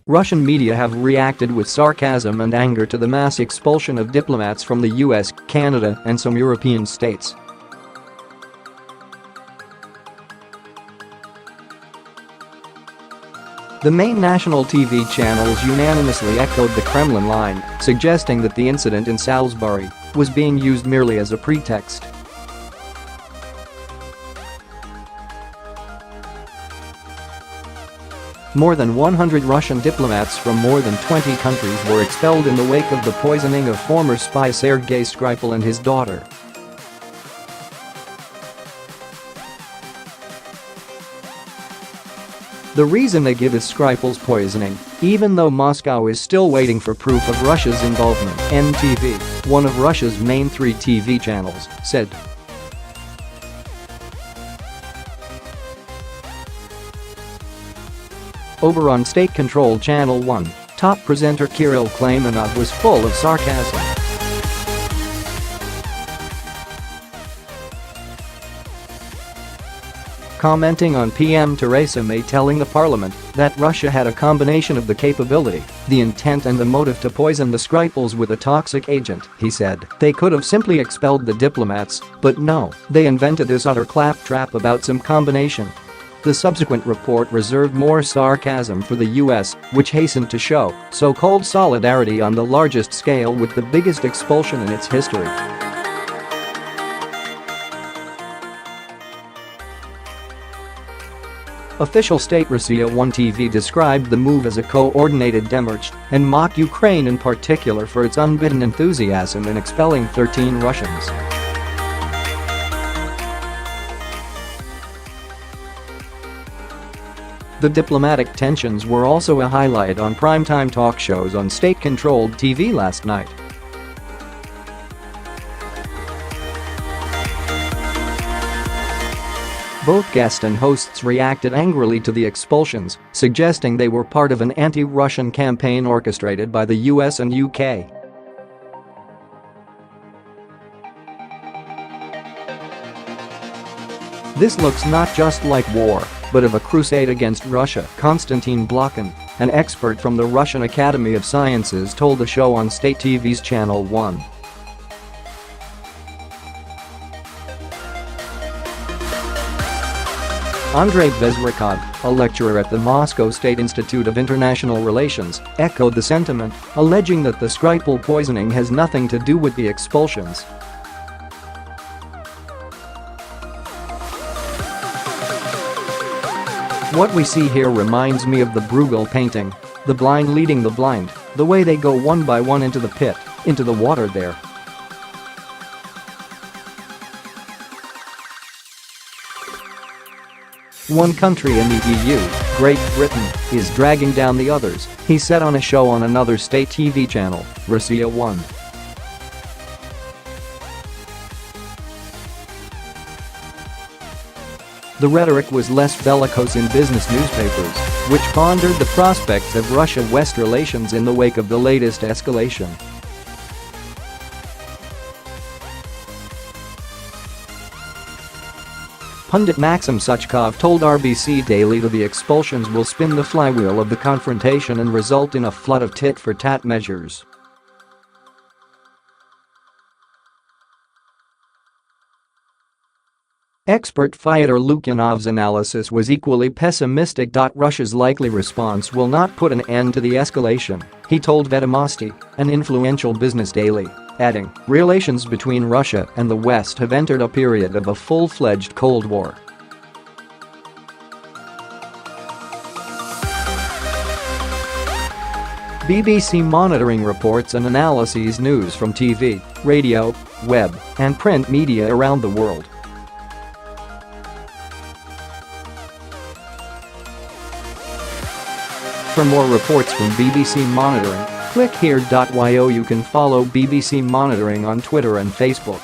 Russian media have reacted with sarcasm and anger to the mass expulsion of diplomats from the US, Canada, and some European states. The main national TV channels unanimously echoed the Kremlin line, suggesting that the incident in Salisbury was being used merely as a pretext. More than 100 Russian diplomats from more than 20 countries were expelled in the wake of the poisoning of former spy Sergei Skripal and his daughter. The reason they give is Skripal's poisoning, even though Moscow is still waiting for proof of Russia's involvement, NTV, one of Russia's main 3 TV channels, said. Over on state-controlled Channel 1, top presenter Kirill Klaymanov was full of sarcasm. Commenting on PM Theresa May telling the parliament that Russia had a combination of the capability, the intent and the motive to poison the Skripals with a toxic agent, he said, they could have simply expelled the diplomats, but no, they invented this utter claptrap about some combination. The subsequent report reserved more sarcasm for the US, which hastened to show so-called solidarity on the largest scale with the biggest expulsion in its history. Official state Russia 1 TV described the move as a coordinated démarche and mocked Ukraine in particular for its unbidden enthusiasm in expelling 13 Russians. The diplomatic tensions were also a highlight on primetime talk shows on state-controlled TV last night. Both guests and hosts reacted angrily to the expulsions, suggesting they were part of an anti-Russian campaign orchestrated by the US and UK. This looks not just like war, but of a crusade against Russia, Konstantin Blokhin, an expert from the Russian Academy of Sciences, told the show on state TV's Channel 1. Andrei Bezrukov, a lecturer at the Moscow State Institute of International Relations, echoed the sentiment, alleging that the Skripal poisoning has nothing to do with the expulsions. What we see here reminds me of the Bruegel painting, the blind leading the blind, the way they go one by one into the pit, into the water there. One country in the EU, Great Britain, is dragging down the others, he said on a show on another state TV channel, Russia 1. The rhetoric was less bellicose in business newspapers, which pondered the prospects of Russia-West relations in the wake of the latest escalation. Pundit Maxim Suchkov told RBC Daily that the expulsions will spin the flywheel of the confrontation and result in a flood of tit-for-tat measures. Expert Fyodor Lukyanov's analysis was equally pessimistic. Russia's likely response will not put an end to the escalation, he told Vedomosti, an influential business daily, adding, relations between Russia and the West have entered a period of a full-fledged Cold War. BBC monitoring reports and analyses news from TV, radio, web, and print media around the world. For more reports from BBC Monitoring, click here. You can follow BBC Monitoring on Twitter and Facebook.